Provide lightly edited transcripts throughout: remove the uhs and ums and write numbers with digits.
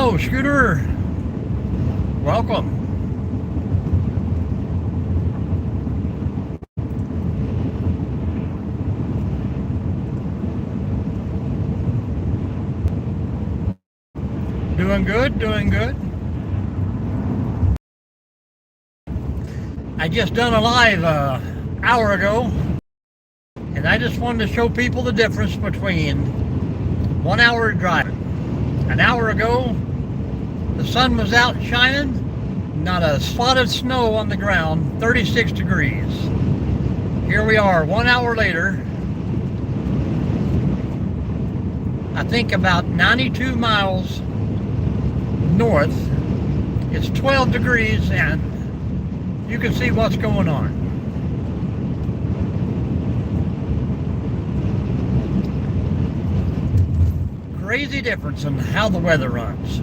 Hello, Scooter. Welcome. Doing good, doing good. I just done a live hour ago, and I just wanted to show people the difference between 1 hour driving. An hour ago, the sun was out shining, not a spot of snow on the ground, 36 degrees. Here we are 1 hour later, I think about 92 miles north. It's 12 degrees and you can see what's going on. Crazy difference in how the weather runs.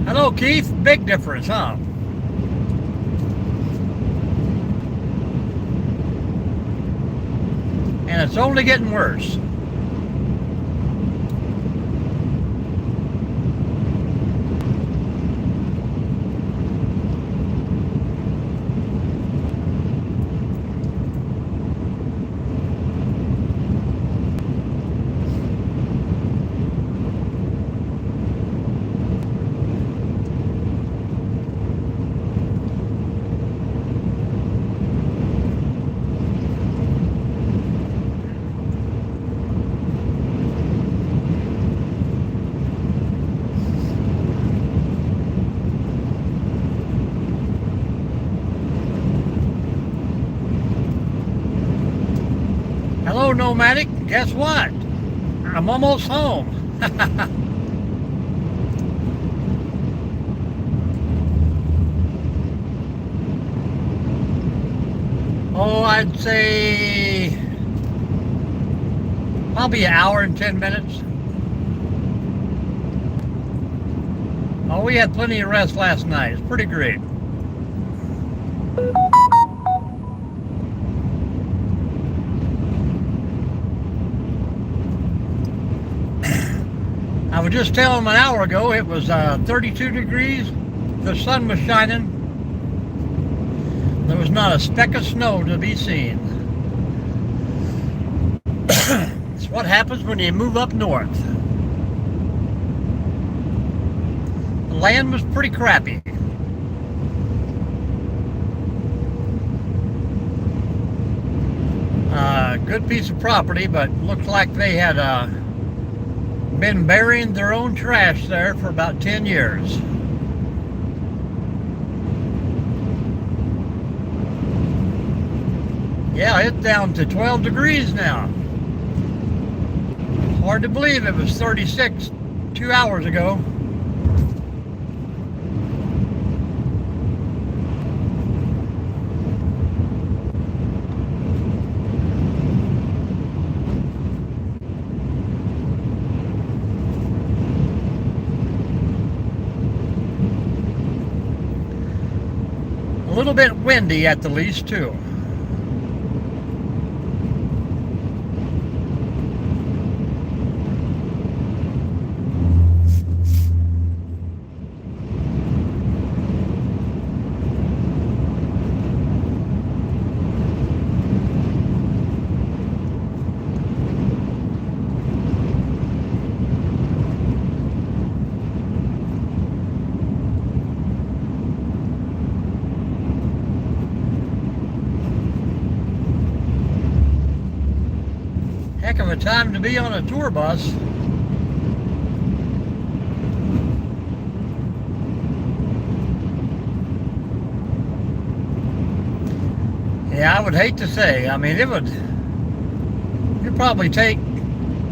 Hello, Keith. Big difference, huh? And it's only getting worse. Hello, Nomadic. Guess what? I'm almost home. Oh, I'd say probably an hour and 10 minutes. Oh, we had plenty of rest last night. It's pretty great. I was just telling them an hour ago it was 32 degrees. The sun was shining. There was not a speck of snow to be seen. It's what happens when you move up north. The land was pretty crappy. Good piece of property, but looks like they had been burying their own trash there for about 10 years. Yeah, it's down to 12 degrees now. Hard to believe it was 36 2 hours ago. A little bit windy at the least, too. Heck of a time to be on a tour bus. Yeah, I would hate to say. I mean, it'd probably take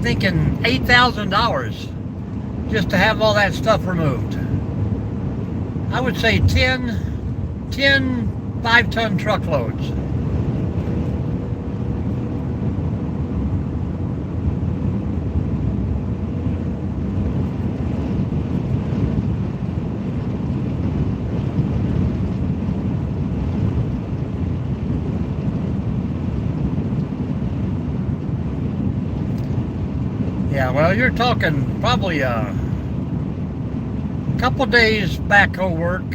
thinking $8,000 just to have all that stuff removed. I would say 10 5-ton truckloads. Yeah, well, you're talking probably a couple days backhoe work.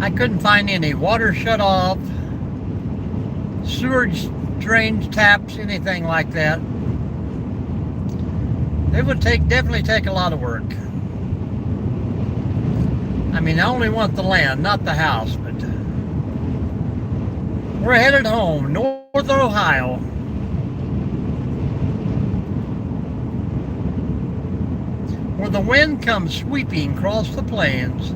I couldn't find any water shut off, sewage drains, taps, anything like that. It would definitely take a lot of work. I mean, I only want the land, not the house, but we're headed home, north Ohio. Where the wind comes sweeping across the plains.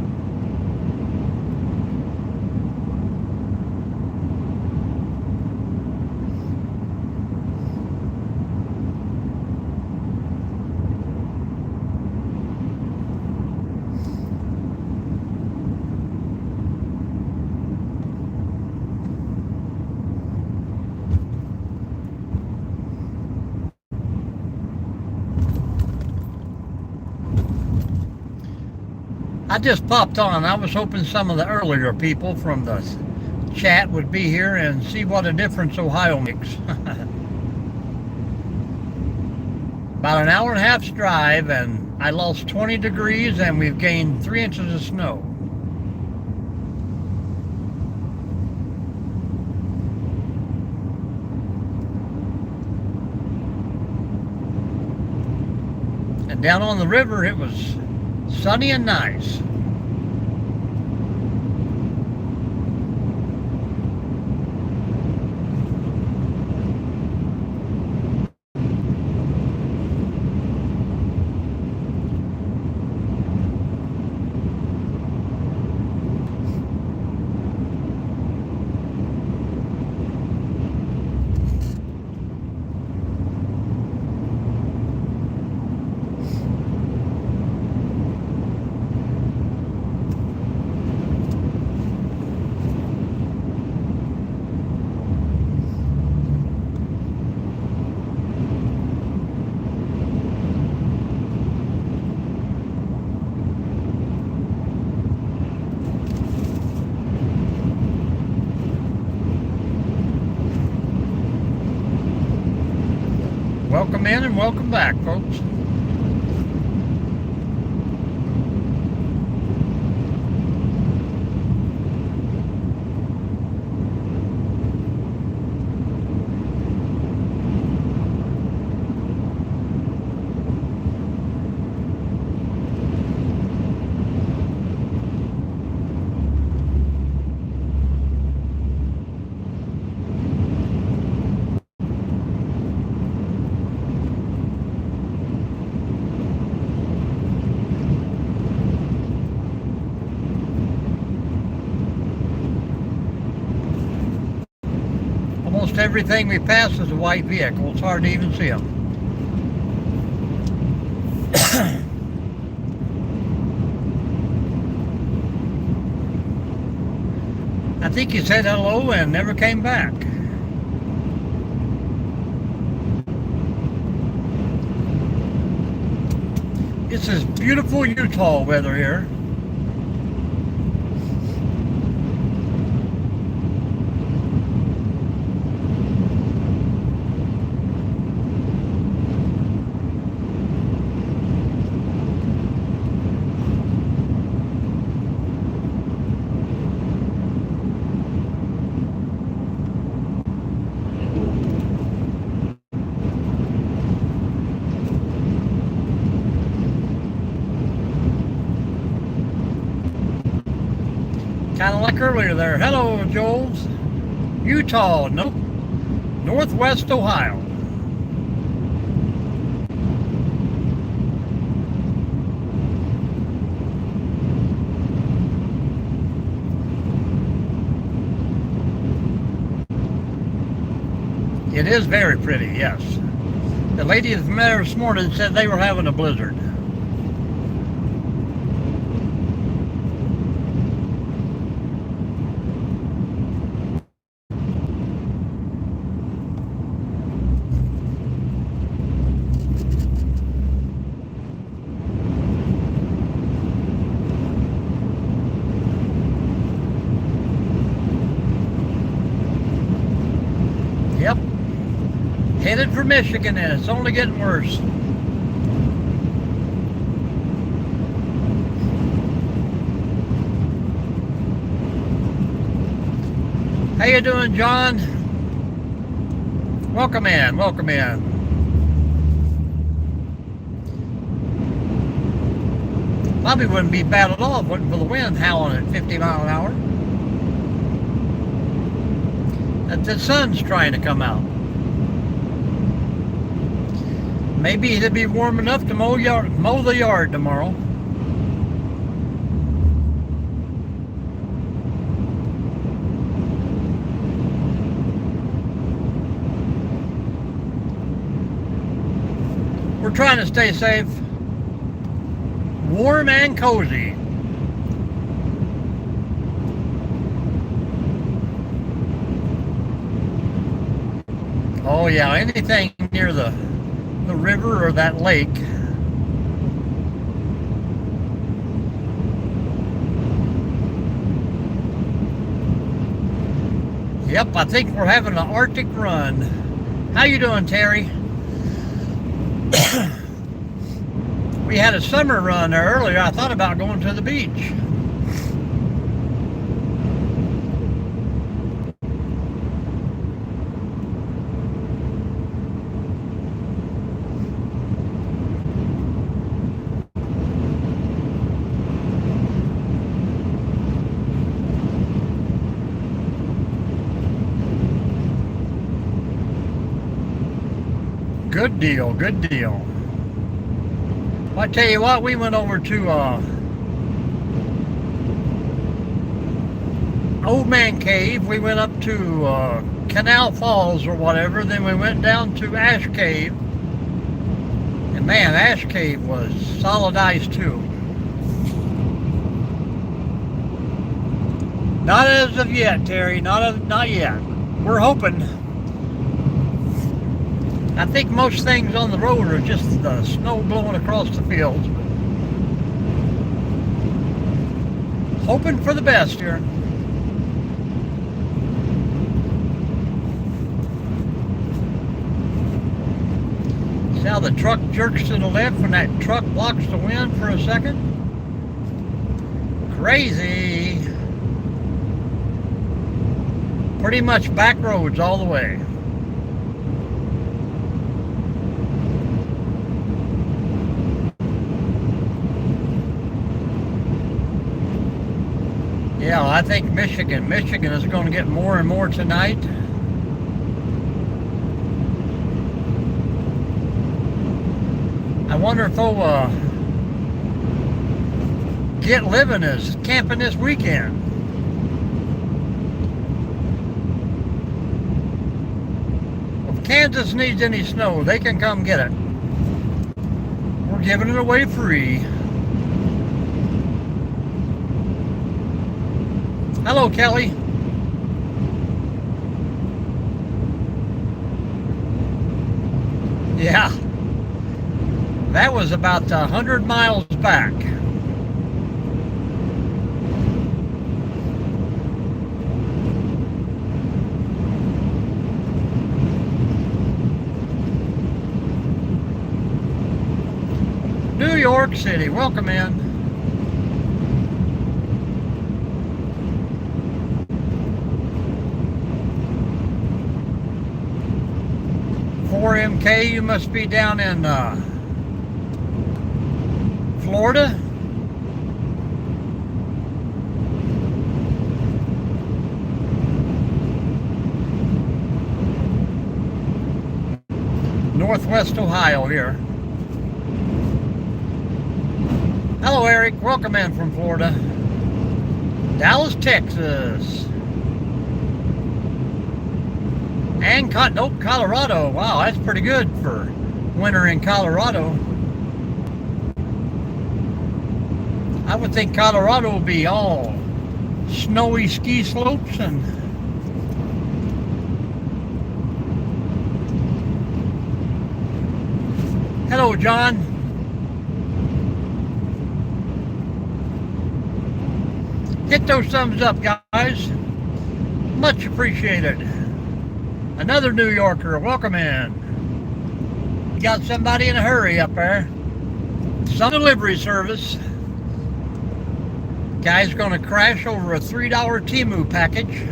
I just popped on. I was hoping some of the earlier people from the chat would be here and see what a difference Ohio makes. About an hour and a half's drive, and I lost 20 degrees, and we've gained 3 inches of snow. And down on the river, it was sunny and nice. Welcome in and welcome back, folks. Almost everything we pass is a white vehicle. It's hard to even see them. I think he said hello and never came back. This is beautiful Utah weather here. Kind of like earlier there. Hello, Joels. Utah, nope. Northwest Ohio. It is very pretty, yes. The lady that met her this morning said they were having a blizzard. Headed for Michigan, and it's only getting worse. How you doing, John? Welcome in, welcome in. Probably wouldn't be bad at all if it wasn't for the wind howling at 50 miles an hour. That the sun's trying to come out. Maybe it'll be warm enough to mow the yard tomorrow. We're trying to stay safe, warm and cozy. Oh yeah, anything near the river or that lake. Yep, I think we're having an Arctic run. How you doing, Terry? We had a summer run there earlier. I thought about going to the beach. Good deal, good deal. Well, I tell you what, we went over to Old Man Cave. We went up to Canal Falls or whatever. Then we went down to Ash Cave. And man, Ash Cave was solid ice too. Not as of yet, Terry. Not yet. We're hoping. I think most things on the road are just the snow blowing across the fields. Hoping for the best here. See how the truck jerks to the left when that truck blocks the wind for a second? Crazy. Pretty much back roads all the way. Yeah, I think Michigan is going to get more and more tonight. I wonder if Get Living is camping this weekend. If Kansas needs any snow, they can come get it. We're giving it away free. Hello, Kelly. Yeah. That was about 100 miles back. New York City, welcome in. 4MK, you must be down in Florida. Northwest Ohio here. Hello, Eric. Welcome in from Florida. Dallas, Texas. And Colorado. Wow, that's pretty good for winter in Colorado. I would think Colorado will be all snowy ski slopes and hello, John. Hit those thumbs up, guys. Much appreciated. Another New Yorker, welcome in. got somebody in a hurry up there. Some delivery service. Guy's gonna crash over a $3 Temu package.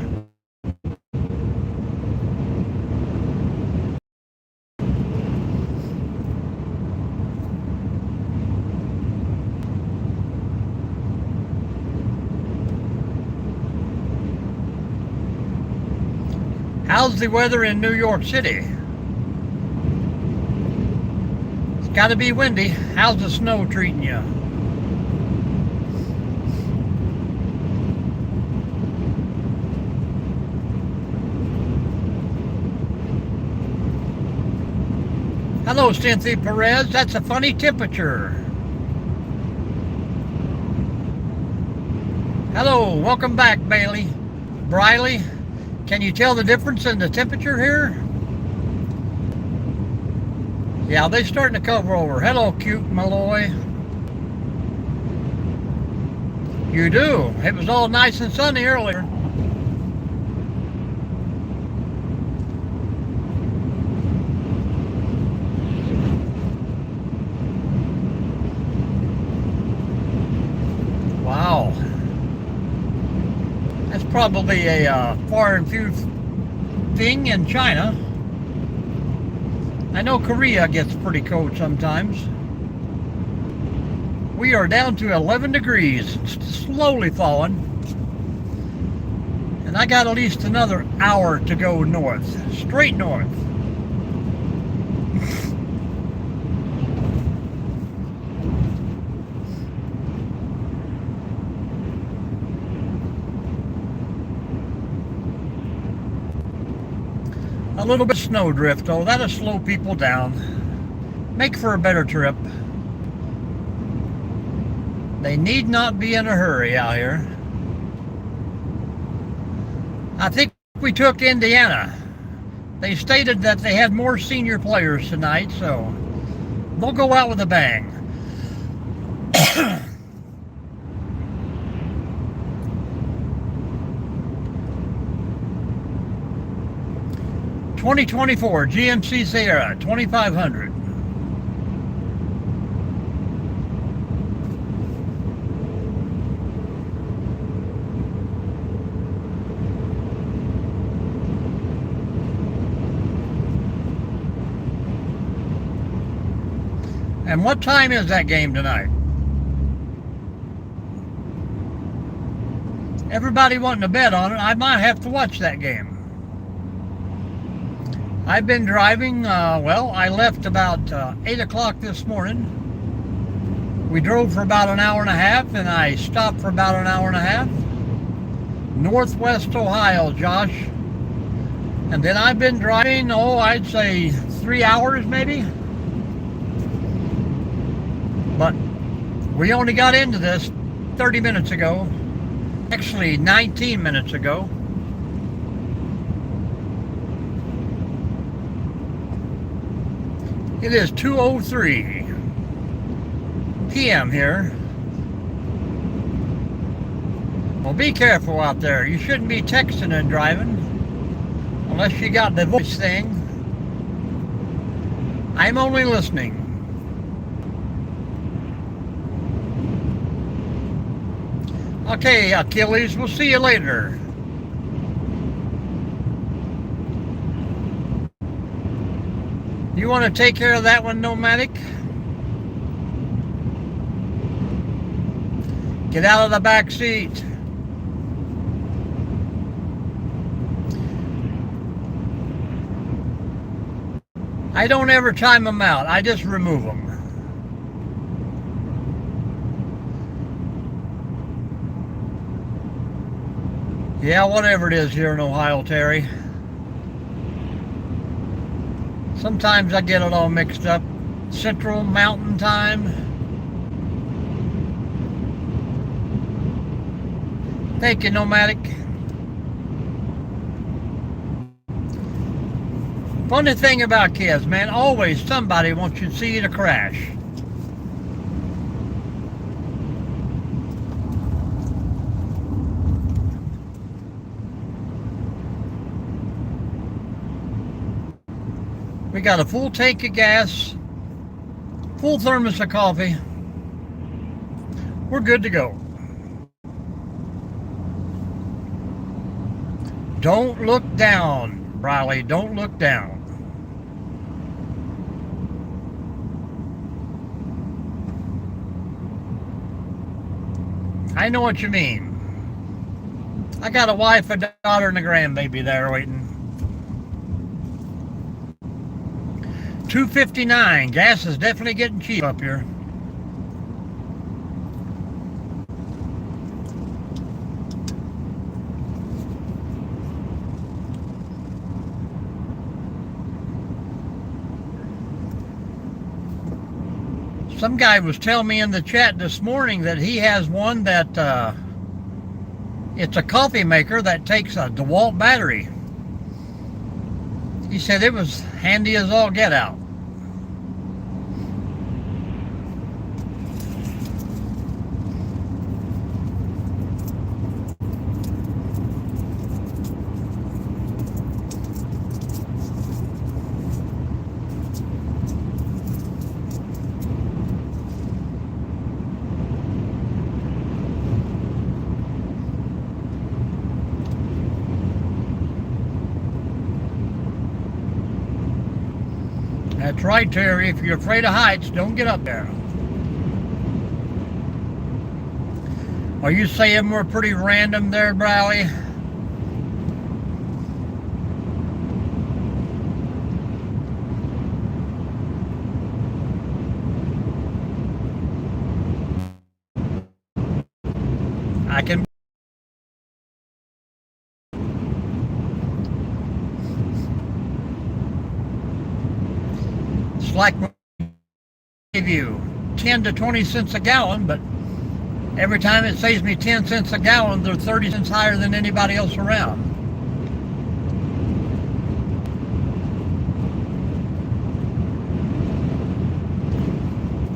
How's the weather in New York City? It's got to be windy. How's the snow treating you? Hello, Cynthia Perez. That's a funny temperature. Hello, welcome back, Bailey. Briley, can you tell the difference in the temperature here? Yeah, they're starting to cover over. Hello, cute Malloy. You do. It was all nice and sunny earlier. Wow. That's probably a foreign food thing in China. I know Korea gets pretty cold sometimes. We are down to 11 degrees, slowly falling. And I got at least another hour to go north, straight north. A little bit of snow drift, though. That'll slow people down. Make for a better trip. They need not be in a hurry out here. I think we took Indiana. They stated that they had more senior players tonight, so they'll go out with a bang. 2024 GMC Sierra 2500. And what time is that game tonight? Everybody wanting to bet on it. I might have to watch that game. I've been driving, I left about 8 o'clock this morning. We drove for about an hour and a half, and I stopped for about an hour and a half. Northwest Ohio, Josh. And then I've been driving, I'd say 3 hours maybe. But we only got into this 30 minutes ago. Actually, 19 minutes ago. It is 2:03 p.m. here. Well, be careful out there. You shouldn't be texting and driving unless you got the voice thing. I'm only listening. Okay, Achilles, we'll see you later. You want to take care of that one, Nomadic? Get out of the back seat. I don't ever time them out. I just remove them. Yeah, whatever it is here in Ohio, Terry. Sometimes I get it all mixed up. Central Mountain Time. Thank you, Nomadic. Funny thing about kids, man, always somebody wants you to see you to crash. We got a full tank of gas full thermos of coffee. We're good to go. Don't look down, Briley. Don't look down. I know what you mean. I got a wife, a daughter, and a grandbaby there waiting. $2.59. Gas is definitely getting cheap up here. Some guy was telling me in the chat this morning that he has one that it's a coffee maker that takes a DeWalt battery. He said it was handy as all get out. That's right, Terry. If you're afraid of heights, don't get up there. Are you saying we're pretty random there, Briley? I can. It's like we give you 10 to 20 cents a gallon, but every time it saves me 10 cents a gallon, they're 30 cents higher than anybody else around.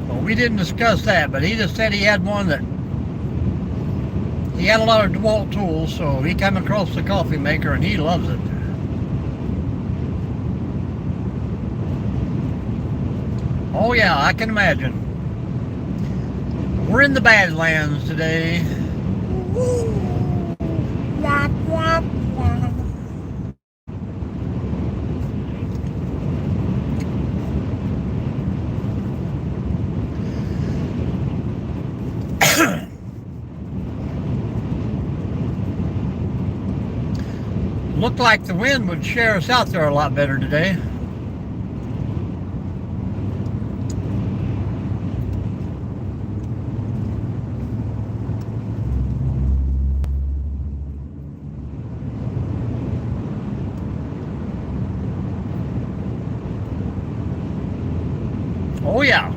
Well, we didn't discuss that, but he just said he had one that he had a lot of DeWalt tools, so he came across the coffee maker and he loves it. Oh yeah, I can imagine. We're in the Badlands today. Wop, wop, wop. Looked like the wind would share us out there a lot better today. Oh yeah.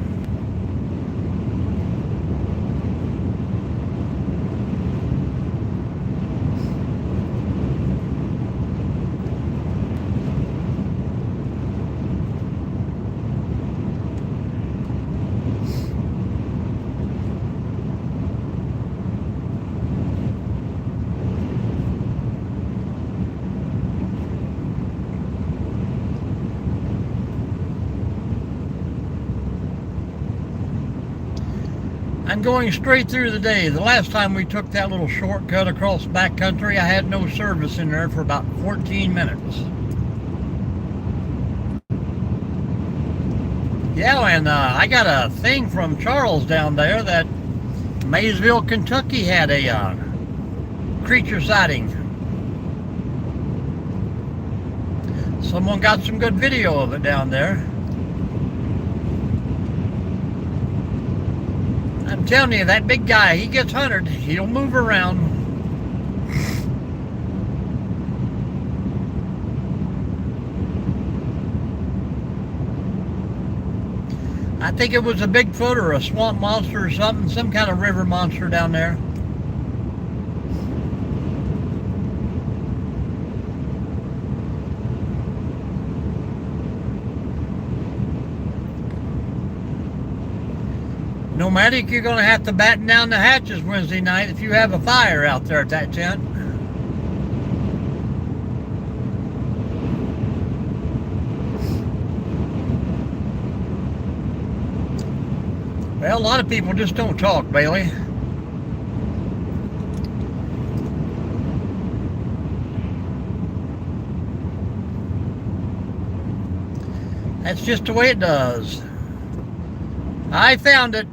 I'm going straight through the day. The last time we took that little shortcut across backcountry, I had no service in there for about 14 minutes. Yeah, and I got a thing from Charles down there that Maysville, Kentucky had a creature sighting. Someone got some good video of it down there. I'm telling you, that big guy, he gets hunted. He'll move around. I think it was a Bigfoot or a swamp monster or something, some kind of river monster down there. Nomadic, you're going to have to batten down the hatches Wednesday night if you have a fire out there at that tent. Well, a lot of people just don't talk, Bailey. That's just the way it does. I found it.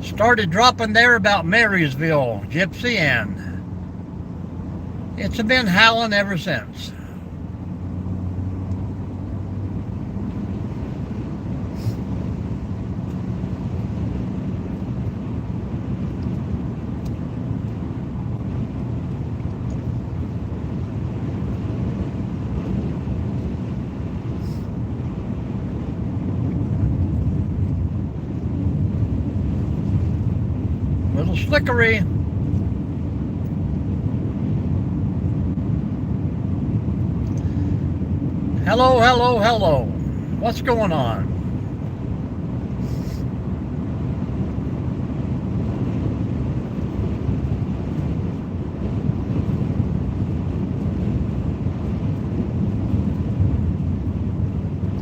Started dropping there about Marysville, Gypsy, and it's been howling ever since. Little slickery. Hello, hello, hello. What's going on?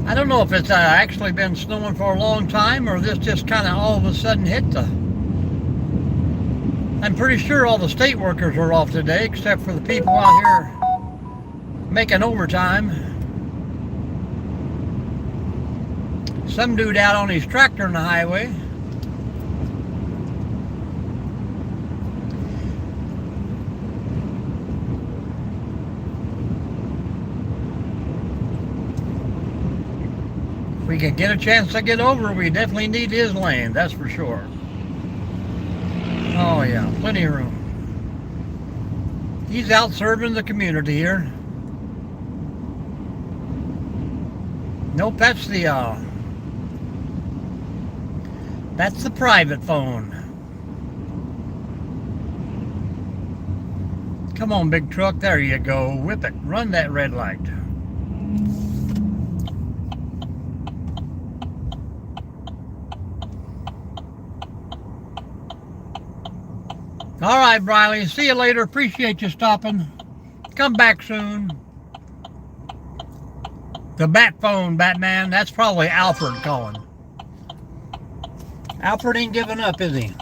I don't know if it's actually been snowing for a long time or this just kind of all of a sudden hit the... I'm pretty sure all the state workers are off today except for the people out here making overtime. Some dude out on his tractor on the highway. If we can get a chance to get over, we definitely need his lane, that's for sure. Oh yeah, plenty of room. He's out serving the community here. Nope, that's the private phone. Come on, big truck, there you go. Whip it, run that red light. All right, Briley, see you later. Appreciate you stopping. Come back soon. The bat phone, Batman, that's probably Alfred calling. Alfred ain't giving up, is he?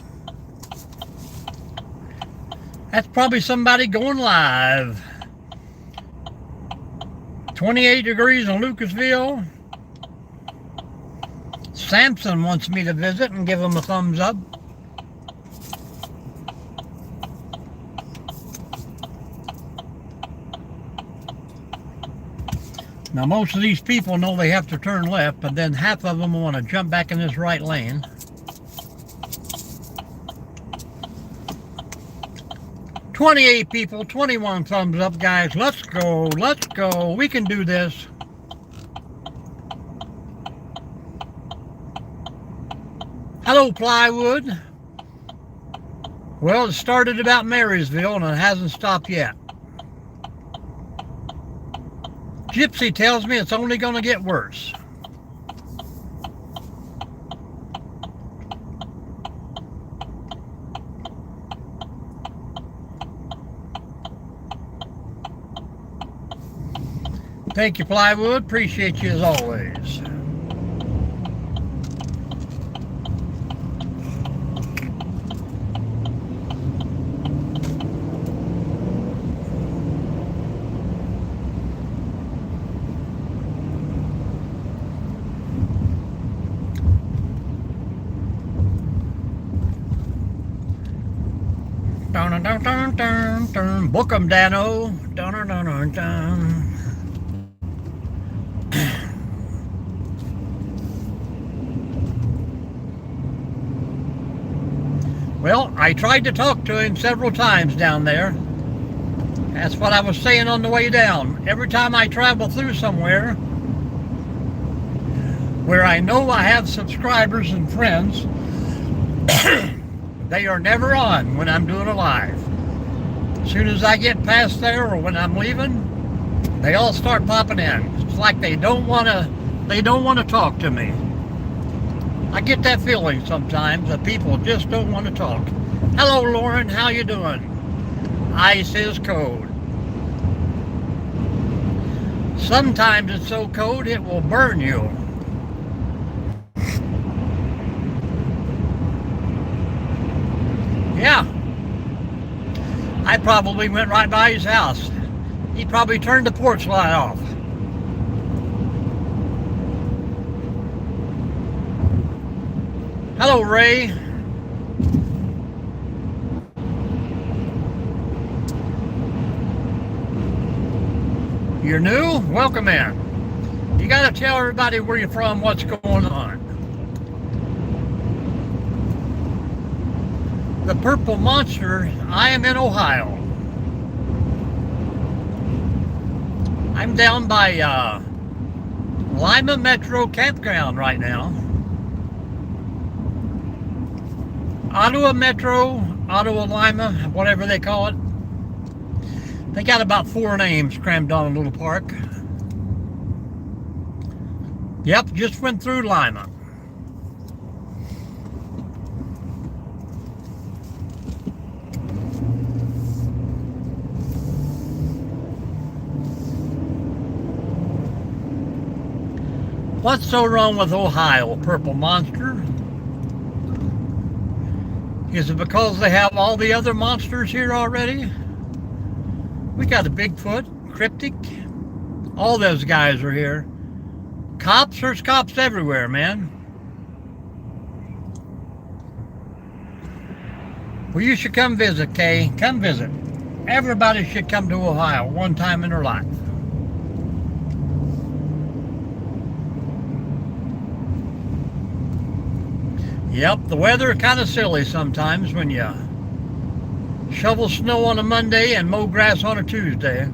That's probably somebody going live. 28 degrees in Lucasville. Samson wants me to visit and give him a thumbs up. Now most of these people know they have to turn left, but then half of them want to jump back in this right lane. "28 people, 21 thumbs up, guys. Let's go, let's go. We can do this." Hello, Plywood. Well, it started about Marysville and it hasn't stopped yet. Gypsy tells me it's only going to get worse. Thank you, Plywood. Appreciate you as always. Dun, dun, dun, dun, dun. Book 'em, Dano. Dun, dun, dun, dun, dun. Well, I tried to talk to him several times down there. That's what I was saying on the way down. Every time I travel through somewhere where I know I have subscribers and friends, they are never on when I'm doing a live. As soon as I get past there or when I'm leaving, they all start popping in. It's like they don't want to talk to me. I get that feeling sometimes that people just don't want to talk. Hello, Lauren. How you doing? Ice is cold. Sometimes it's so cold it will burn you. Yeah. I probably went right by his house. He probably turned the porch light off. Hello, Ray. You're new? Welcome in. You got to tell everybody where you're from, what's going on. The Purple Monster, I am in Ohio. I'm down by Lima Metro Campground right now. Ottawa Metro, Ottawa Lima, whatever they call it. They got about 4 names crammed on a little park. Yep, just went through Lima. What's so wrong with Ohio, Purple Monster? Is it because they have all the other monsters here already? We got a Bigfoot, Cryptic, all those guys are here. Cops, there's cops everywhere, man. Well, you should come visit, Kay. Come visit. Everybody should come to Ohio one time in their life. Yep, the weather is kind of silly sometimes when you shovel snow on a Monday and mow grass on a Tuesday.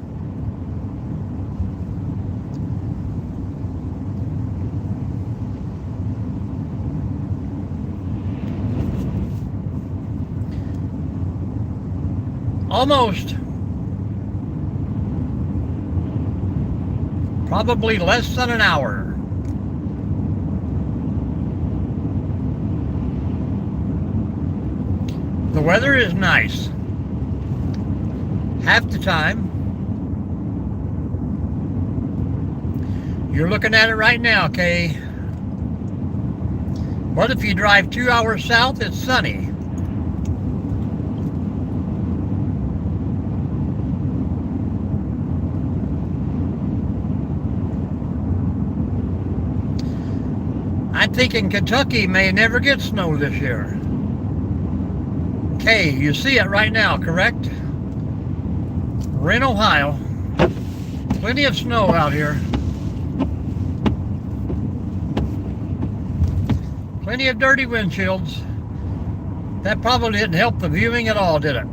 Almost. Probably less than an hour. The weather is nice. Half the time. You're looking at it right now, Kay. What if you drive 2 hours south? It's sunny. I'm thinking Kentucky may never get snow this year. Okay, you see it right now, correct? We're in Ohio. Plenty of snow out here. Plenty of dirty windshields. That probably didn't help the viewing at all, did it?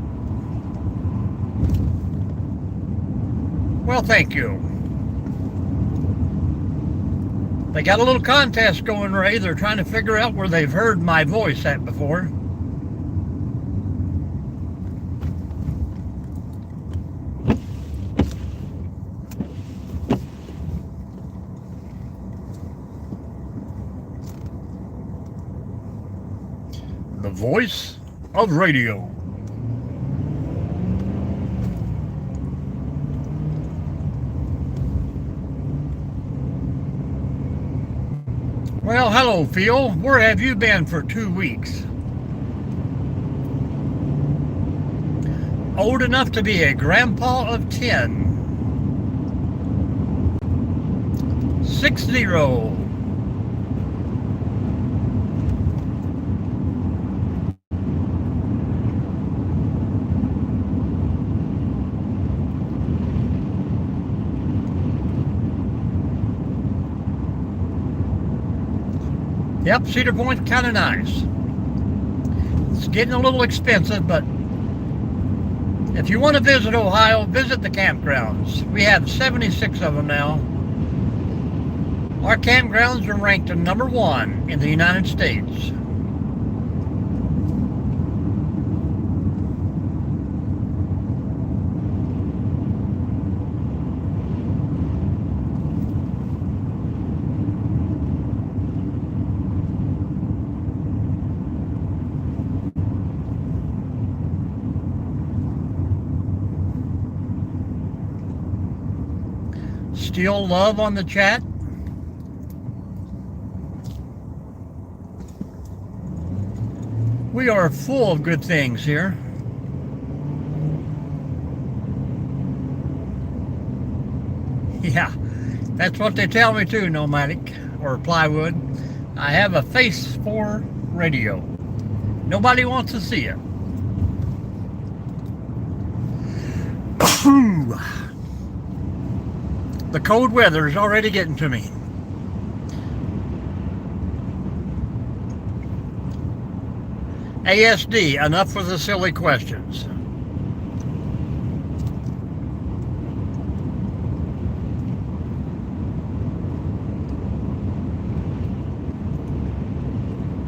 Well, thank you. They got a little contest going, Ray. They're trying to figure out where they've heard my voice at before. The voice of radio. Well, hello, Phil. Where have you been for 2 weeks? Old enough to be a grandpa of 10. 60. Yep, Cedar Point's kind of nice. It's getting a little expensive, but if you want to visit Ohio, visit the campgrounds. We have 76 of them now. Our campgrounds are ranked number 1 in the United States. Still love on the chat? We are full of good things here. Yeah, that's what they tell me too, Nomadic or Plywood. I have a face for radio. Nobody wants to see it. The cold weather is already getting to me. ASD, enough with the silly questions.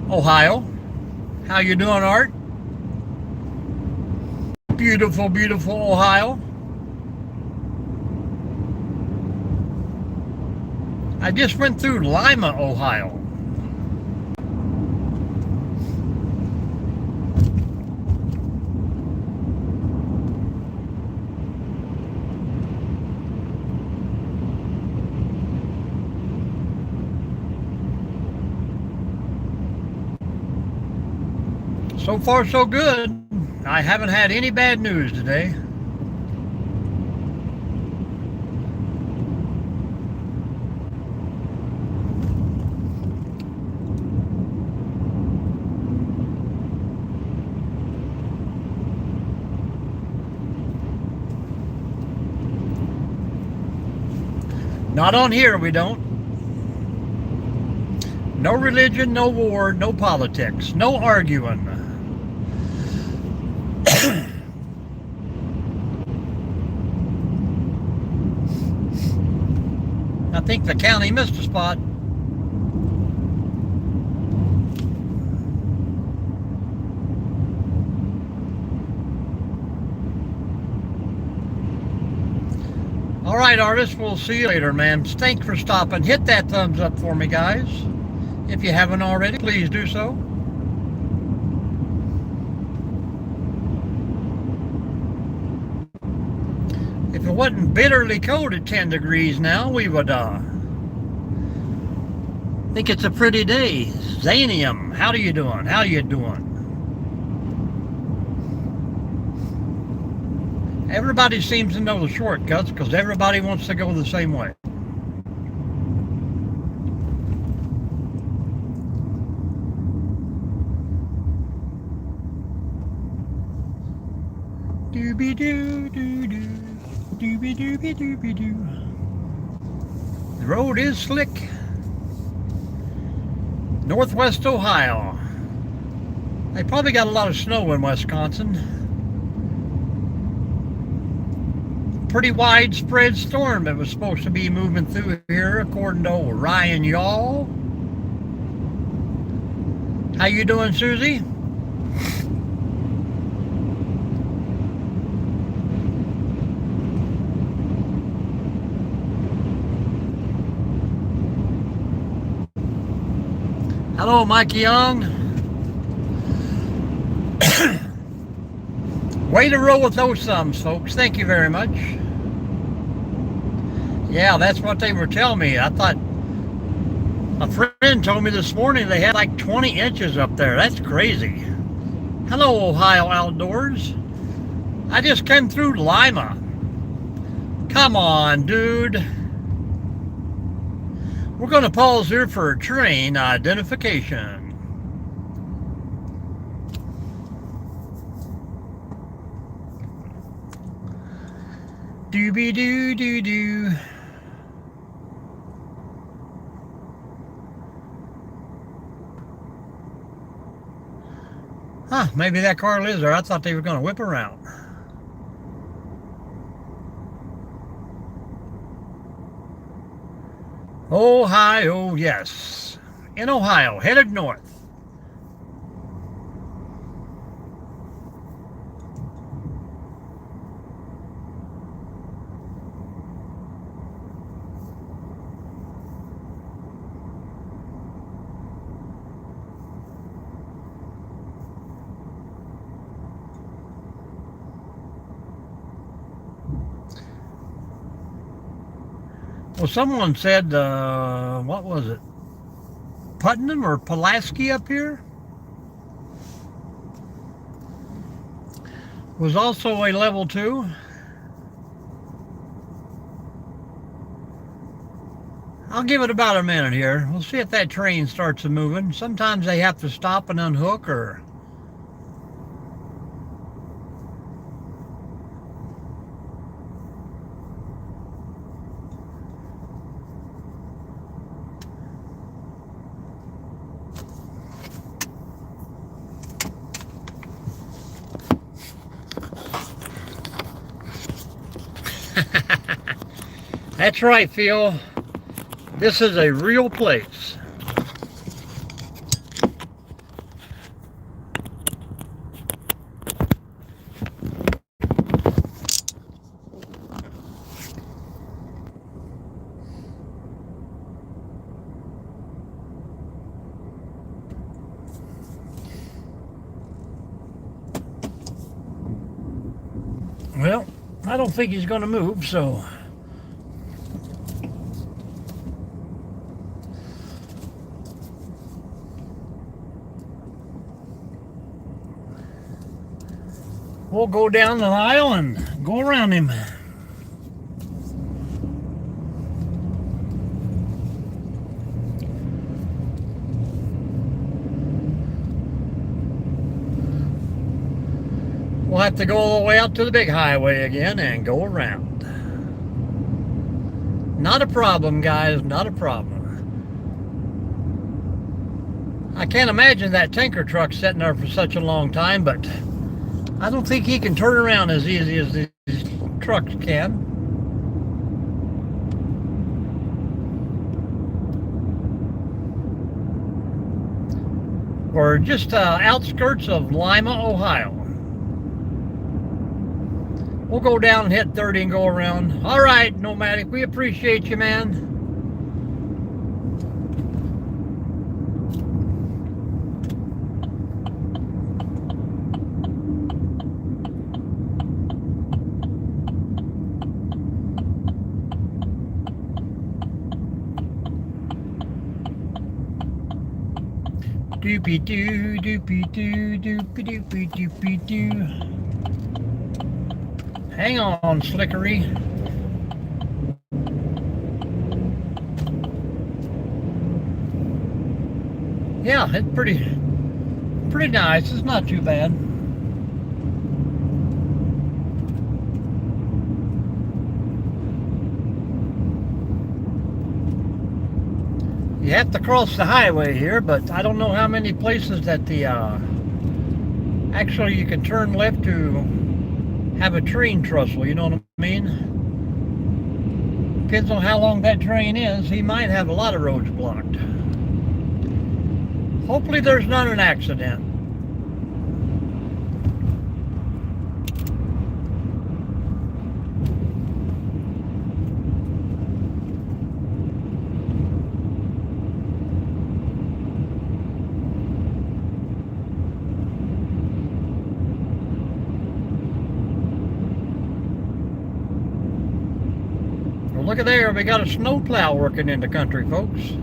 Ohio, how you doing, Art? Beautiful, beautiful Ohio. I just went through Lima, Ohio. So far, so good. I haven't had any bad news today. Not on here, we don't. No religion, no war, no politics, no arguing. I think the county missed a spot. All right, artists, we'll see you later, man. Thanks for stopping. Hit that thumbs up for me, guys. If you haven't already, please do so. If it wasn't bitterly cold at 10 degrees now, we would think it's a pretty day. Zanium, how are you doing? How you doing? Everybody seems to know the shortcuts because everybody wants to go the same way. Dooby-doo-doo-doo. Dooby-dooby-dooby-doo. The road is slick. Northwest Ohio. They probably got a lot of snow in Wisconsin. Pretty widespread storm that was supposed to be moving through here, according to old Ryan Y'all. How you doing, Susie? Hello, Mike Young. Way to roll with those thumbs, folks. Thank you very much. Yeah, that's what they were telling me. I thought a friend told me this morning they had like 20 inches up there. That's crazy. Hello, Ohio Outdoors. I just came through Lima. Come on, dude. We're going to pause here for train identification. Dooby-doo-doo-doo. Huh, maybe that car lives there. I thought they were going to whip around. Ohio, yes. In Ohio, headed north. Well, someone said, what was it? Putnam or Pulaski up here was also a level 2. I'll give it about a minute here. We'll see if that train starts moving. Sometimes they have to stop and unhook or... That's right, Phil. This is a real place. Well, I don't think he's going to move, so... we'll go down the aisle and go around him. We'll have to go all the way out to the big highway again and go around. Not a problem, guys, not a problem. I can't imagine that tanker truck sitting there for such a long time, but I don't think he can turn around as easy as these trucks can. We're just outskirts of Lima, Ohio. We'll go down and hit 30 and go around. All right, Nomadic, we appreciate you, man. Doopy doo, doopy doo, doopy doopy doopy doo. Hang on, Slickery. Yeah, it's pretty nice. It's not too bad. You have to cross the highway here, but I don't know how many places that the actually you can turn left to have a train trestle, you know what I mean? Depends on how long that train is. He might have a lot of roads blocked. Hopefully there's not an accident. Look at there, we got a snowplow working in the country, folks.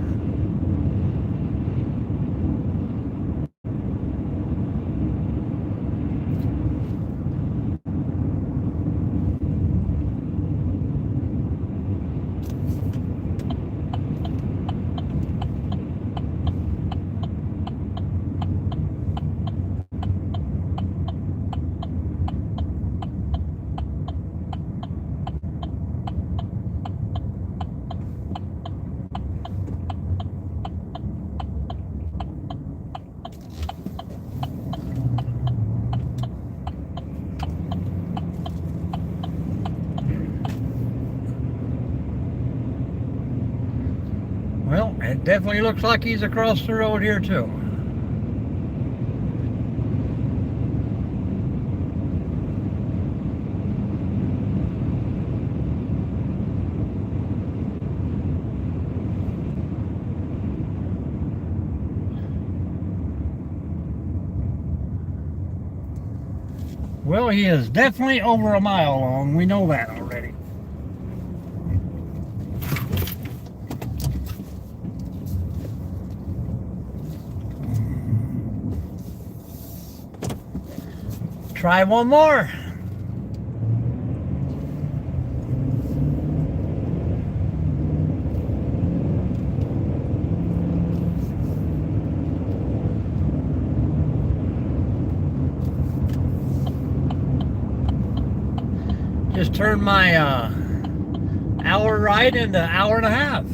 Well, it definitely looks like he's across the road here too. Well, he is definitely over a mile long. We know that already. try one more. Just turned my hour ride into hour and a half.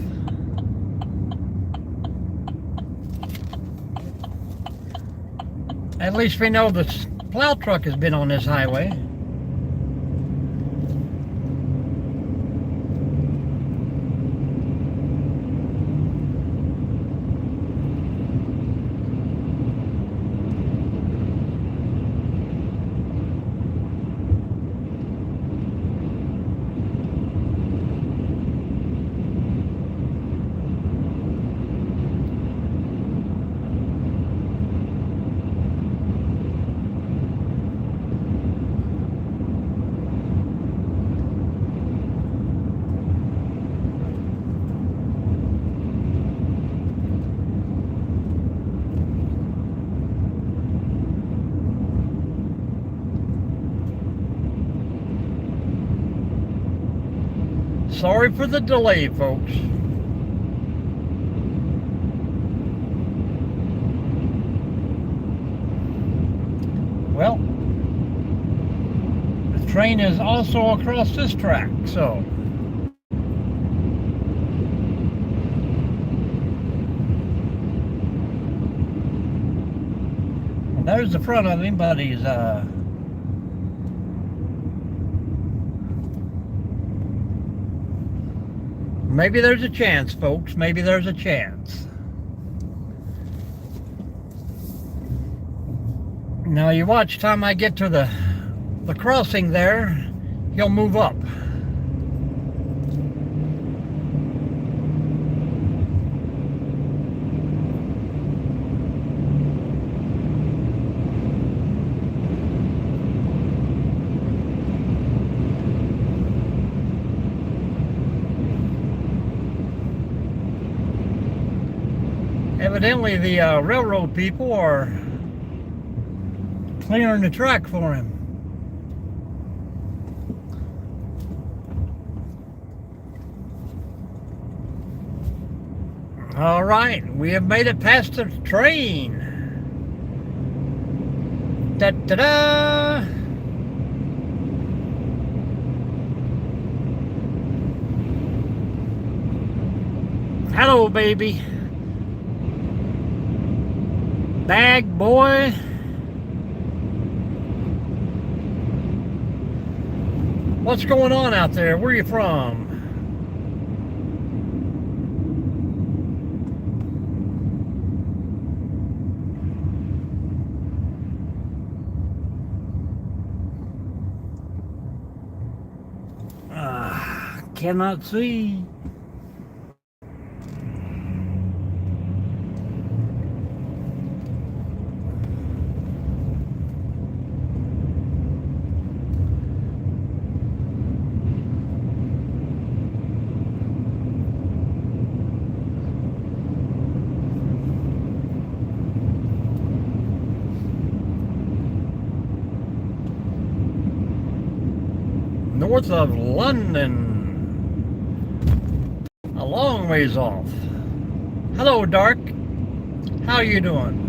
At least we know the plow truck has been on this highway. Sorry for the delay, folks. Well, the train is also across this track, so there's the front of him, but he's maybe there's a chance, folks. Maybe there's a chance. Now you watch time I get to the crossing there, he'll move up. Evidently the railroad people are clearing the track for him. All right, we have made it past the train. Da-da-da! Hello, baby. Bag boy. What's going on out there? Where are you from? Cannot see. North of London. A long ways off. Hello, Dark. How you doing?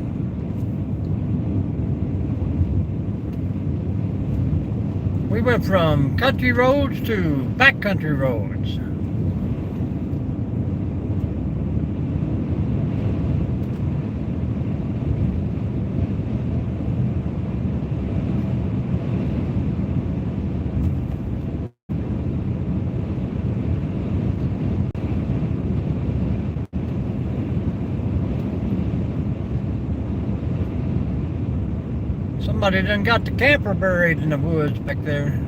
We went from country roads to backcountry roads. Somebody done got the camper buried in the woods back there.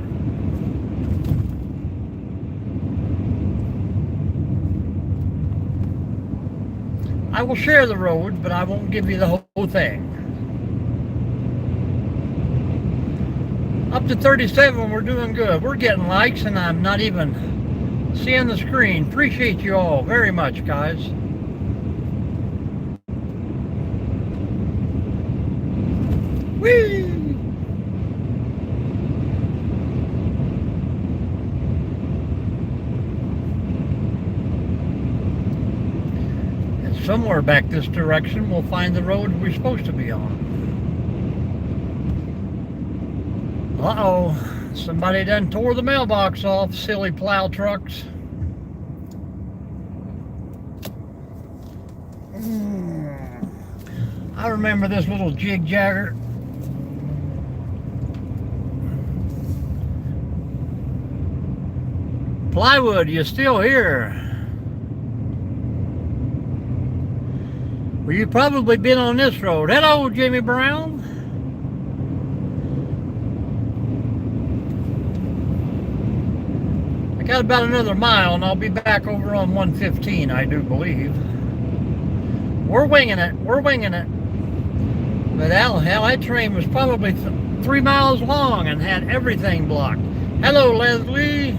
I will share the road, but I won't give you the whole thing. Up to 37, we're doing good. We're getting likes, and I'm not even seeing the screen. Appreciate you all very much, guys. Whee! somewhere back this direction we'll find the road we're supposed to be on. Uh-oh, somebody done tore the mailbox off, silly plow trucks. I remember this little jig-jagger. Plywood, you still here? Well, you've probably been on this road. Hello, Jimmy Brown. I got about another mile and I'll be back over on 115, I do believe. We're winging it. We're winging it. But hell, that train was probably 3 miles long and had everything blocked. Hello, Leslie.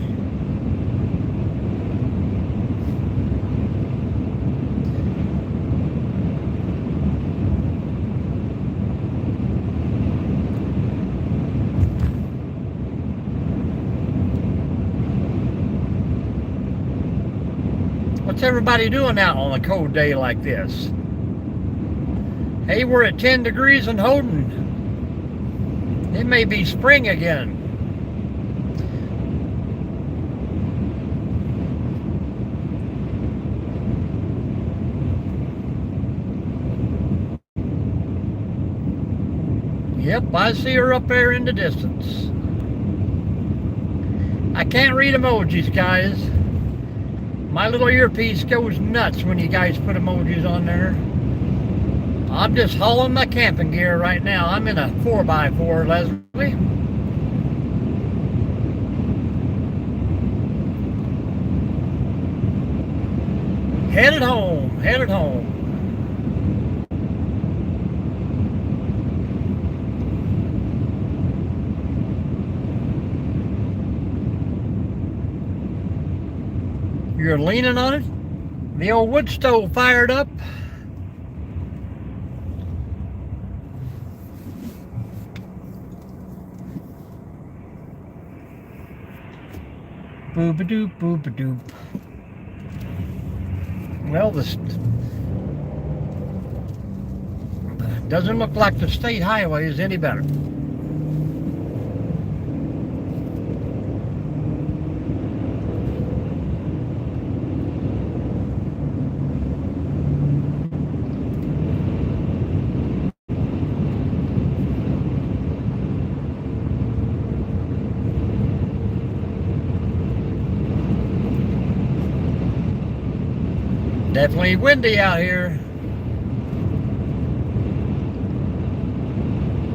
What's everybody doing out on a cold day like this? Hey, we're at 10 degrees in Houghton. It may be spring again. Yep, I see her up there in the distance. I can't read emojis, guys. My little earpiece goes nuts when you guys put emojis on there. I'm just hauling my camping gear right now. I'm in a 4x4, Leslie. Headed home, headed home. You're leaning on it? The old wood stove fired up. Boop-a-doop, boop-a-doop. Well, this doesn't look like the state highway is any better. Definitely windy out here.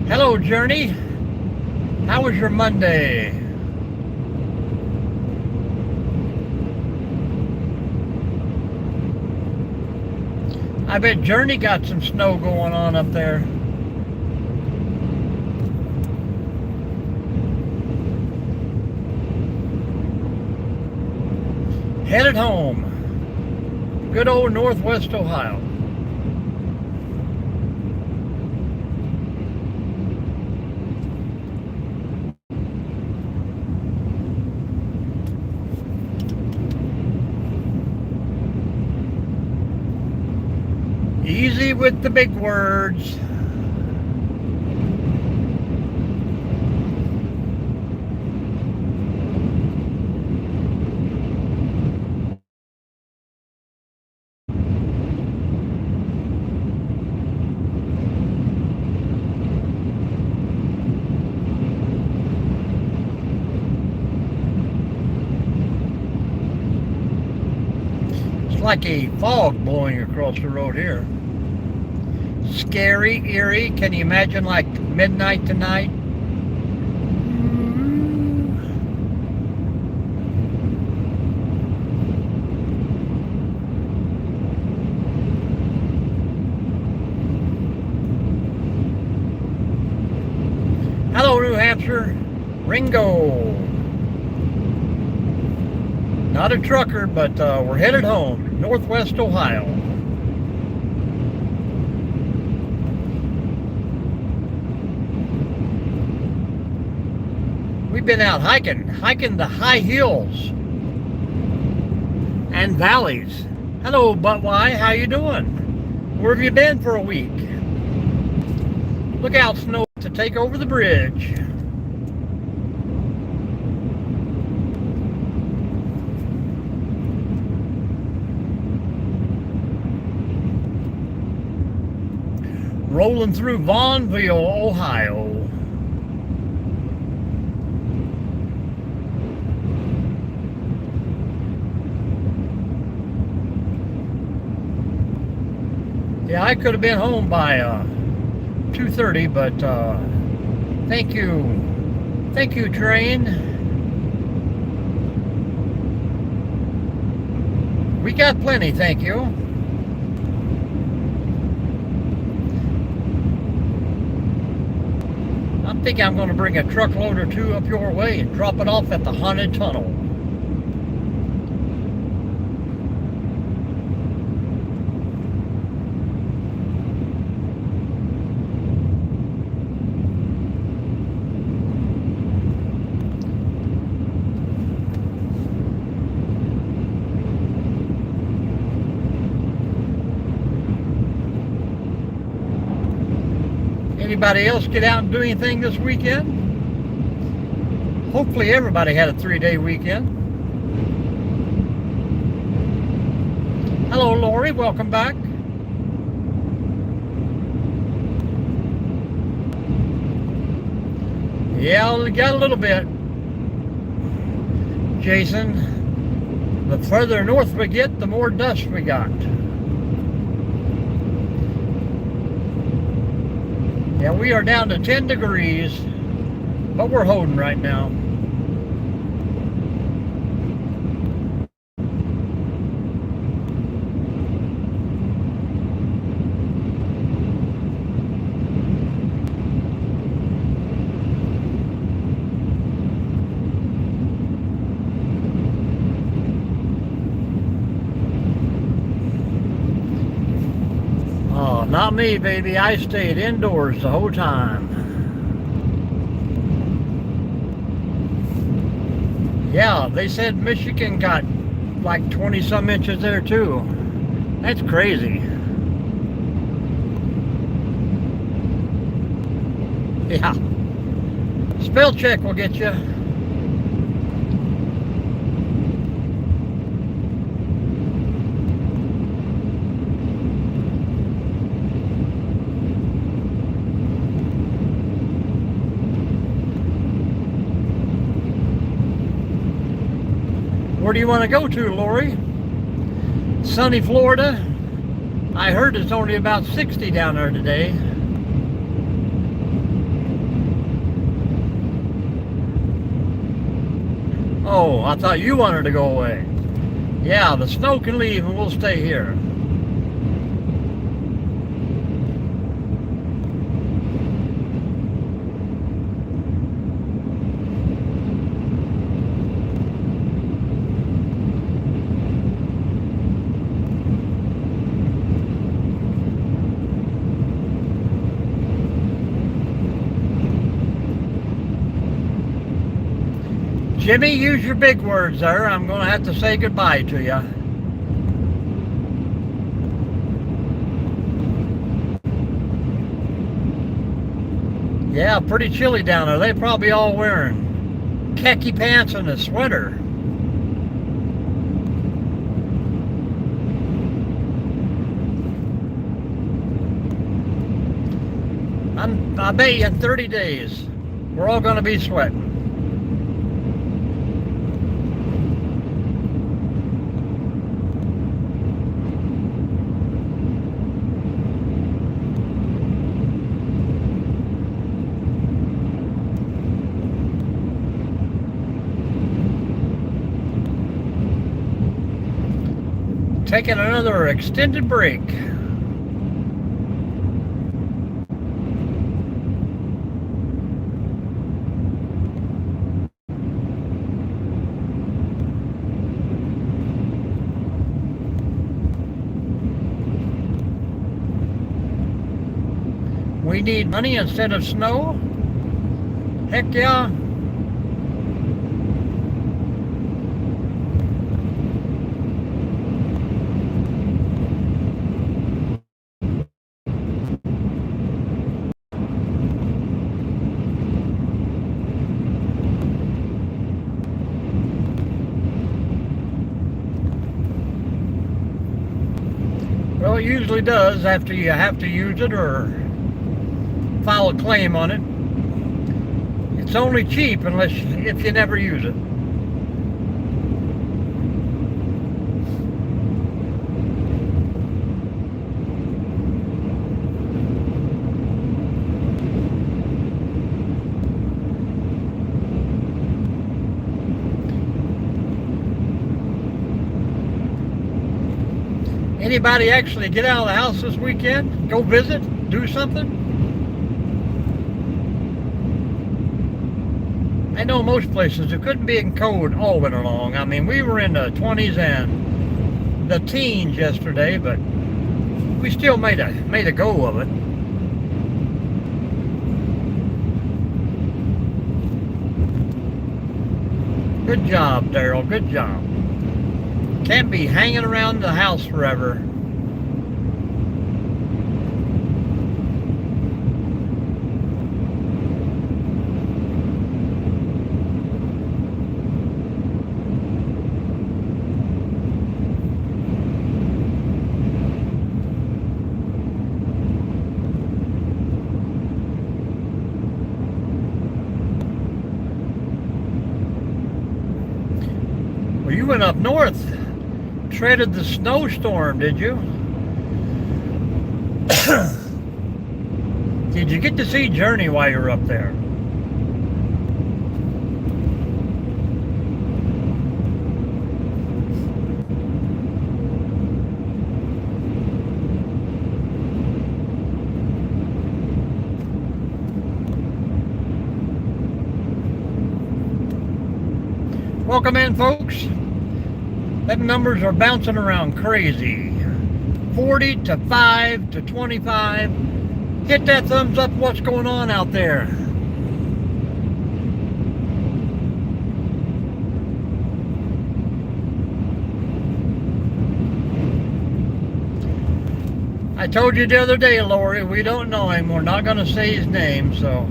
Hello, Journey. How was your Monday? I bet Journey got some snow going on up there. Headed home. Good old Northwest Ohio. Easy with the big words. Like a fog blowing across the road here. Scary, eerie. Can you imagine like midnight tonight? Hello, New Hampshire. Ringo. Not a trucker, but we're headed home. Northwest Ohio. We've been out hiking the high hills and valleys Hello, Buttwhy. How you doing? Where have you been for a week? Look out, snow to take over the bridge. Rolling through Vaughnville, Ohio. Yeah, I could have been home by 2:30, but thank you, train. We got plenty, thank you. I think I'm going to bring a truckload or two up your way and drop it off at the haunted tunnel. Anybody else get out and do anything this weekend? Hopefully everybody had a 3-day weekend. Hello, Lori. Welcome back. Yeah, we got a little bit. Jason, the further north we get, the more dust we got. Yeah, we are down to 10 degrees, but we're holding right now. Oh, not me, baby. I stayed indoors the whole time. Yeah, they said Michigan got like 20 some inches there too. That's crazy. Yeah. Spell check will get you. Where do you want to go to, Lori? Sunny Florida. I heard it's only about 60 down there today. Oh, I thought you wanted to go away. Yeah, the snow can leave and we'll stay here. Jimmy, use your big words there. I'm going to have to say goodbye to you. Yeah, pretty chilly down there. They're probably all wearing khaki pants and a sweater. I bet you in 30 days, we're all going to be sweating. Taking another extended break. We need money instead of snow? Heck yeah. Well, it usually does after you have to use it or file a claim on it. It's only cheap if you never use it. Anybody actually get out of the house this weekend? Go visit? Do something? I know most places it couldn't be in cold all winter long. I mean, we were in the 20s and the teens yesterday, but we still made a go of it. Good job, Daryl. Good job. Can't be hanging around the house forever. Well, you went up north. Treaded the snowstorm, did you? Did you get to see Journey while you were up there? Welcome in, folks. Them numbers are bouncing around crazy. 40 to 5 to 25. Hit that thumbs up. What's going on out there? I told you the other day, Lori, we don't know him. We're not going to say his name, so.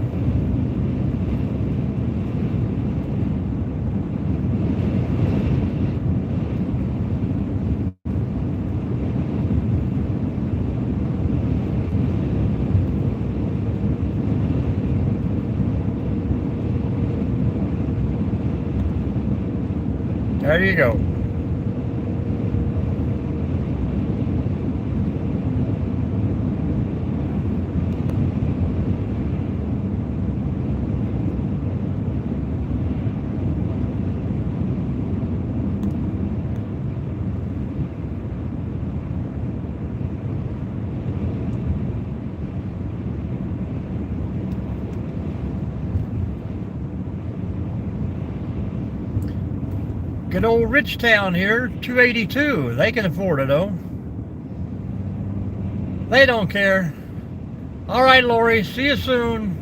There you go. Good old rich town here, 282. They can afford it, though. They don't care. All right, Lori, see you soon.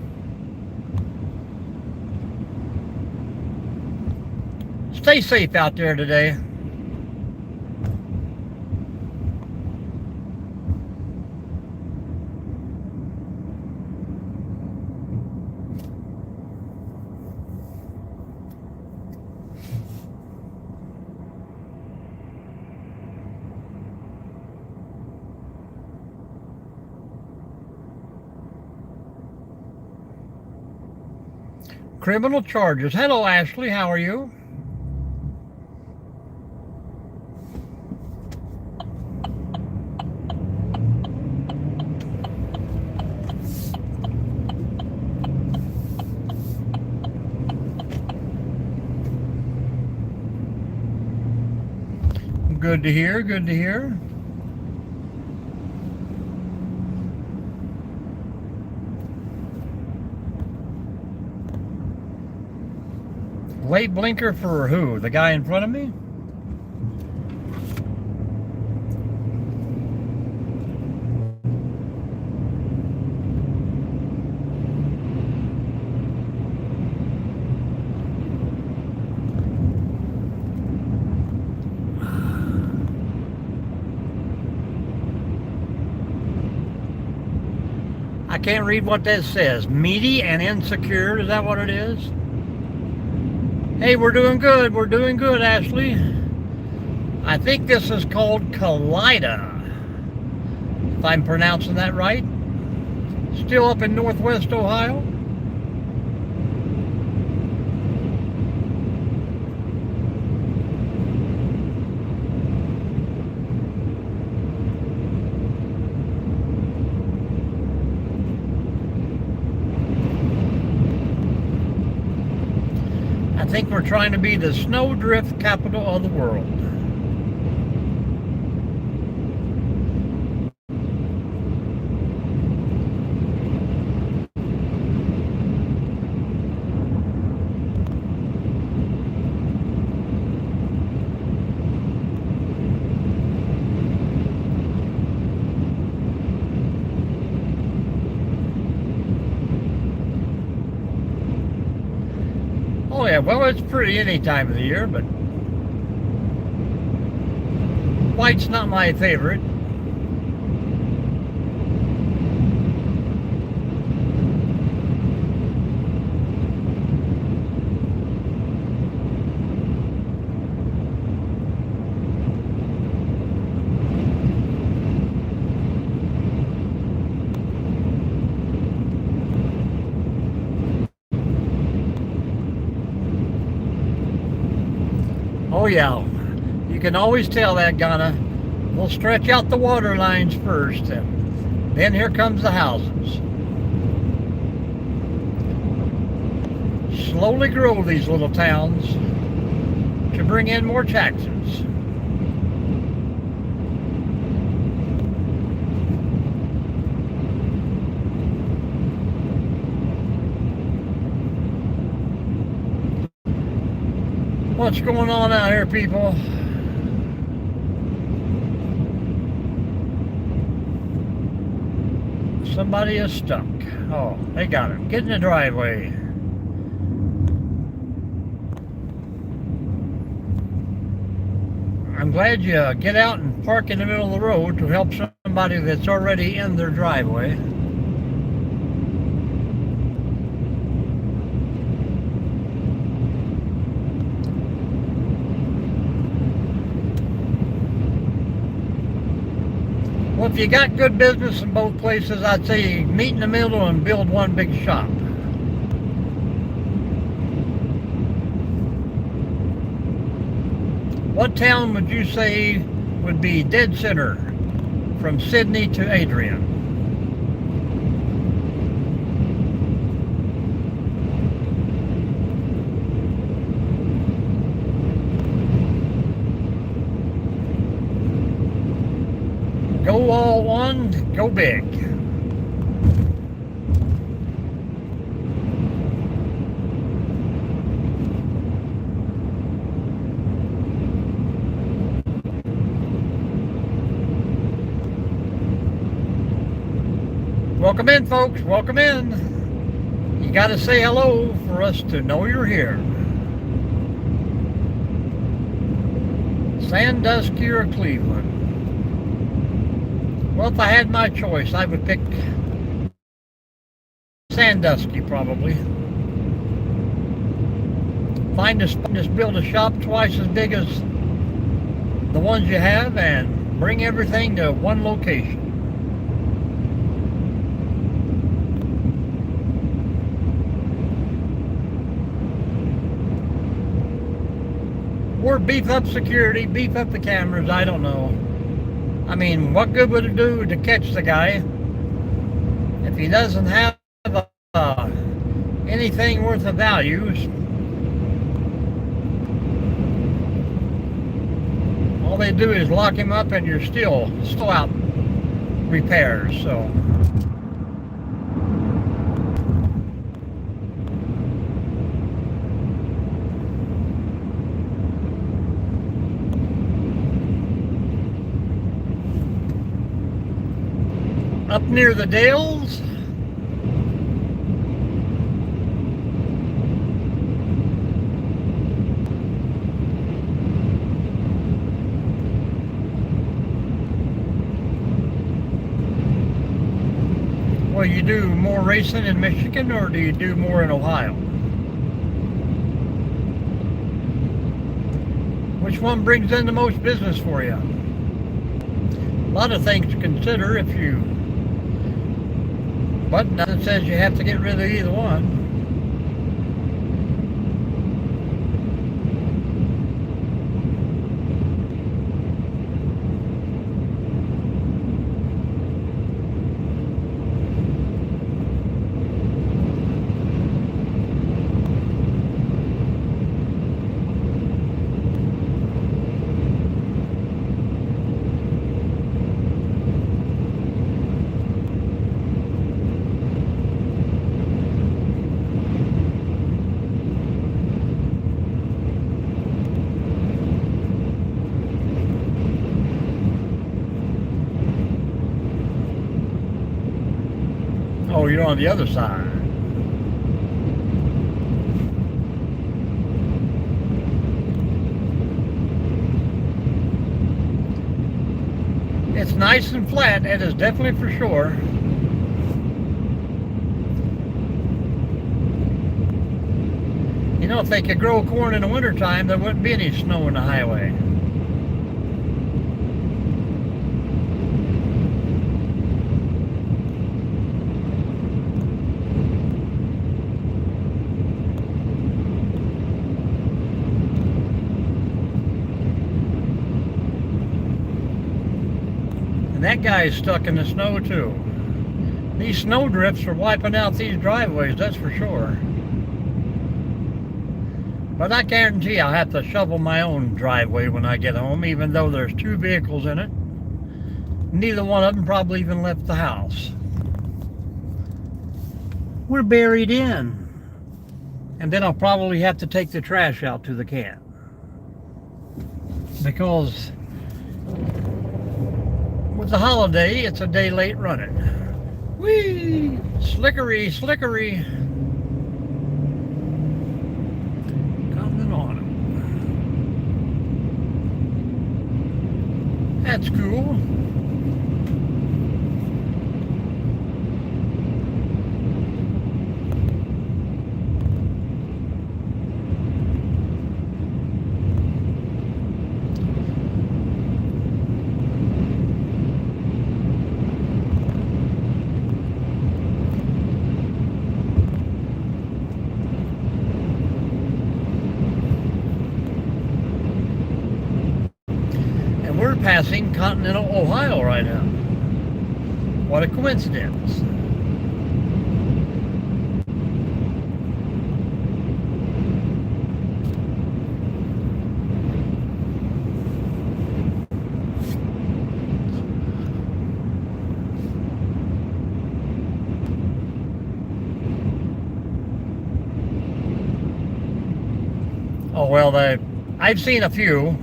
Stay safe out there today. Criminal charges. Hello, Ashley. How are you? Good to hear. Good to hear. Late blinker for who? The guy in front of me? I can't read what that says. Meaty and insecure, is that what it is? Hey, we're doing good. We're doing good, Ashley. I think this is called Kaleida. if I'm pronouncing that right. Still up in Northwest Ohio. I think we're trying to be the snowdrift capital of the world. Oh yeah, well, it's pretty any time of the year, but white's not my favorite. Oh yeah, you can always tell that Ghana. We'll stretch out the water lines first, and then here comes the houses. Slowly grow these little towns to bring in more taxes. What's going on out here, people? Somebody is stuck. Oh, they got him. Get in the driveway. I'm glad you get out and park in the middle of the road to help somebody that's already in their driveway. Well, if you got good business in both places, I'd say meet in the middle and build one big shop. What town would you say would be dead center from Sydney to Adrian? Go all one, go big. Welcome in, folks. Welcome in. You got to say hello for us to know you're here. Sandusky or Cleveland? Well, if I had my choice, I would pick Sandusky probably. Find a spot, just build a shop twice as big as the ones you have and bring everything to one location. Or beef up security, beef up the cameras, I don't know. I mean, what good would it do to catch the guy if he doesn't have anything worth of values? All they do is lock him up and you're still out repairs, so. Up near the Dales. Well, you do more racing in Michigan or do you do more in Ohio? Which one brings in the most business for you? lot of things to consider if you, but nothing says you have to get rid of either one. Oh, you're on the other side. It's nice and flat, it is definitely for sure. You know, if they could grow corn in the wintertime, there wouldn't be any snow in the highway. That guy is stuck in the snow too. These snow drifts are wiping out these driveways, that's for sure. But I guarantee I'll have to shovel my own driveway when I get home, even though there's 2 vehicles in it. Neither one of them probably even left the house. We're buried in. And then I'll probably have to take the trash out to the can. Because with the holiday, it's a day late running. Whee! Slickery, slickery. Coming on it. That's cool. We're passing continental Ohio right now. What a coincidence. Oh, well, I've seen a few.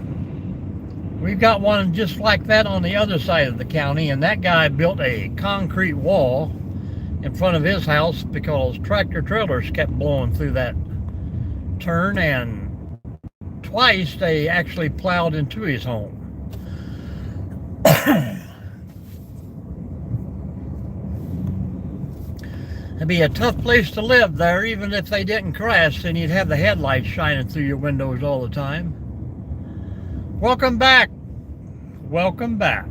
We've got one just like that on the other side of the county, and that guy built a concrete wall in front of his house because tractor trailers kept blowing through that turn, and twice they actually plowed into his home. It'd be a tough place to live there, even if they didn't crash, and you'd have the headlights shining through your windows all the time. Welcome back. Welcome back.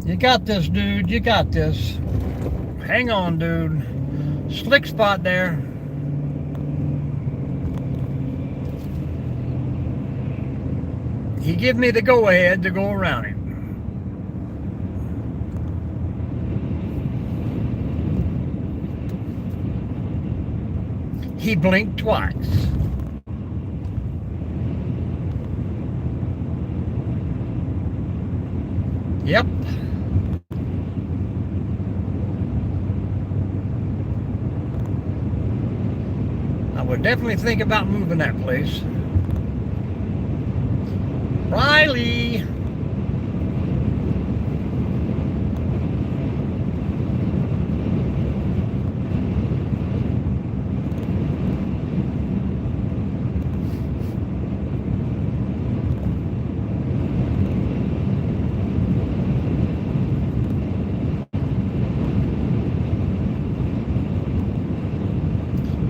You got this, dude. You got this. Hang on, dude. Slick spot there. He gave me the go-ahead to go around him. He blinked twice. Yep. I would definitely think about moving that place. Riley!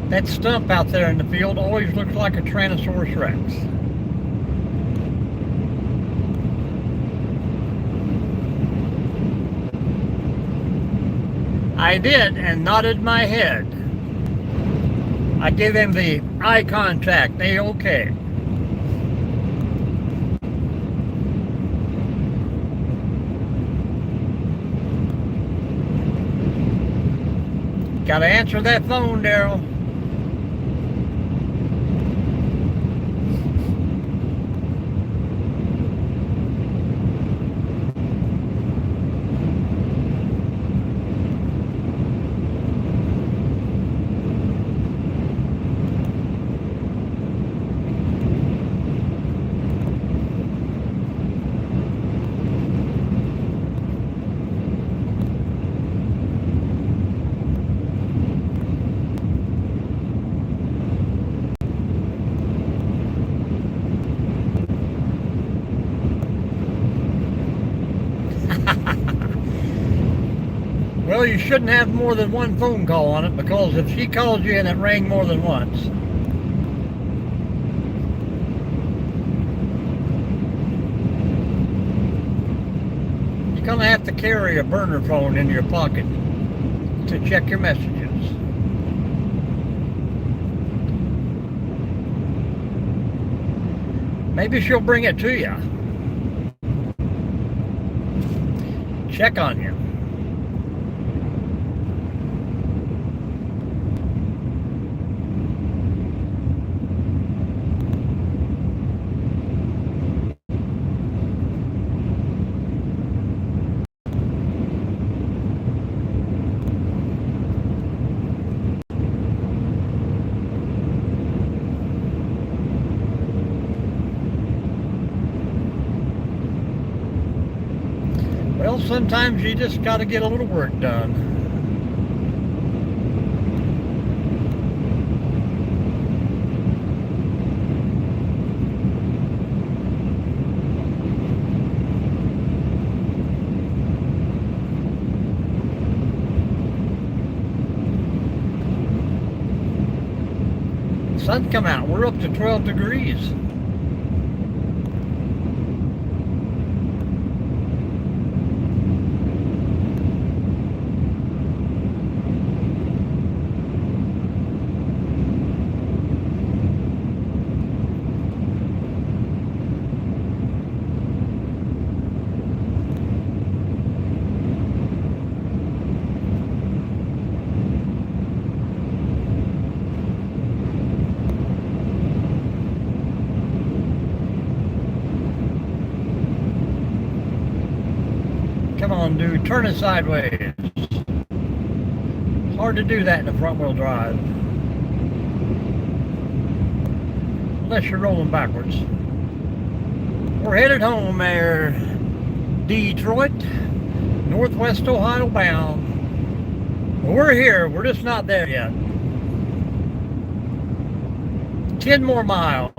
That stump out there in the field always looks like a Tyrannosaurus Rex. I did, and nodded my head. I gave him the eye contact, A-OK. Gotta answer that phone, Daryl. Well, you shouldn't have more than one phone call on it, because if she called you and it rang more than once, you're going to have to carry a burner phone in your pocket to check your messages. Maybe she'll bring it to you. Check on you. Well, sometimes you just got to get a little work done. Sun come out. We're up to 12 degrees. Come on, dude, turn it sideways. It's hard to do that in a front-wheel drive, unless you're rolling backwards. We're headed home there, Detroit, Northwest Ohio bound. We're here, we're just not there yet. 10 more miles.